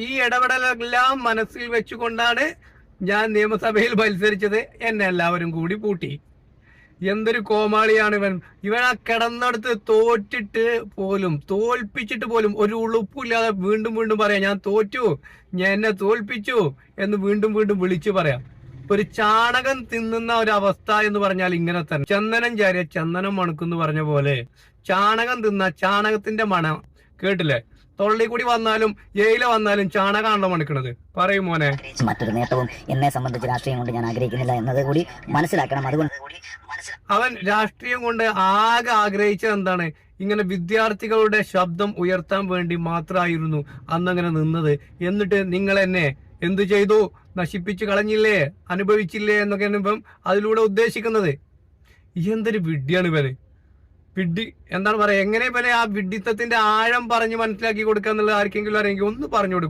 ഈ ഇടപെടലെല്ലാം മനസ്സിൽ വെച്ചുകൊണ്ടാണ് ഞാൻ നിയമസഭയിൽ മത്സരിച്ചത്. എന്നെ എല്ലാവരും കൂടി പൂട്ടി. എന്തൊരു കോമാളിയാണ് ഇവൻ ആ കിടന്നെടുത്ത് തോൽപ്പിച്ചിട്ട് പോലും ഒരു ഉളുപ്പില്ലാതെ വീണ്ടും വീണ്ടും പറയാം ഞാൻ തോറ്റു, ഞാൻ എന്നെ തോൽപ്പിച്ചു എന്ന് വീണ്ടും വീണ്ടും വിളിച്ചു പറയാം. ഒരു ചാണകം തിന്നുന്ന ഒരു അവസ്ഥ എന്ന് പറഞ്ഞാൽ ഇങ്ങനെ തന്നെ. ചന്ദനം ചാരിയ ചന്ദനം മണക്കുന്നു പറഞ്ഞ പോലെ ചാണകം തിന്ന ചാണകത്തിന്റെ മണം കേട്ടില്ലേ? തൊള്ളി കൂടി വന്നാലും ഏയില വന്നാലും ചാണകമാണല്ലോ മണക്കണത്. പറയും മോനെ. മറ്റൊരു നേട്ടവും എന്നെ സംബന്ധിച്ച് രാഷ്ട്രീയം കൊണ്ട് ഞാൻ ആഗ്രഹിക്കുന്നില്ല എന്നത് കൂടി മനസ്സിലാക്കണം. അതുകൊണ്ട് അവൻ രാഷ്ട്രീയം കൊണ്ട് ആകെ ആഗ്രഹിച്ചത് എന്താണ്? ഇങ്ങനെ വിദ്യാർത്ഥികളുടെ ശബ്ദം ഉയർത്താൻ വേണ്ടി മാത്രമായിരുന്നു അന്നങ്ങനെ നിന്നത്. എന്നിട്ട് നിങ്ങൾ എന്നെ എന്തു ചെയ്തു? നശിപ്പിച്ചു കളഞ്ഞില്ലേ, അനുഭവിച്ചില്ലേ എന്നൊക്കെയാണ് ഇപ്പം അതിലൂടെ ഉദ്ദേശിക്കുന്നത്. എന്തൊരു വിഡ്ഢിയാണ് ഇവന്. വിഡ്ഢി എന്താണ് പറയാ, എങ്ങനെ ഇവനെ ആ വിഡ്ഢിത്തത്തിന്റെ ആഴം പറഞ്ഞ് മനസ്സിലാക്കി കൊടുക്കുക എന്നുള്ളത് ആർക്കെങ്കിലും അറിയെങ്കിൽ ഒന്ന് പറഞ്ഞു കൊടുക്കും.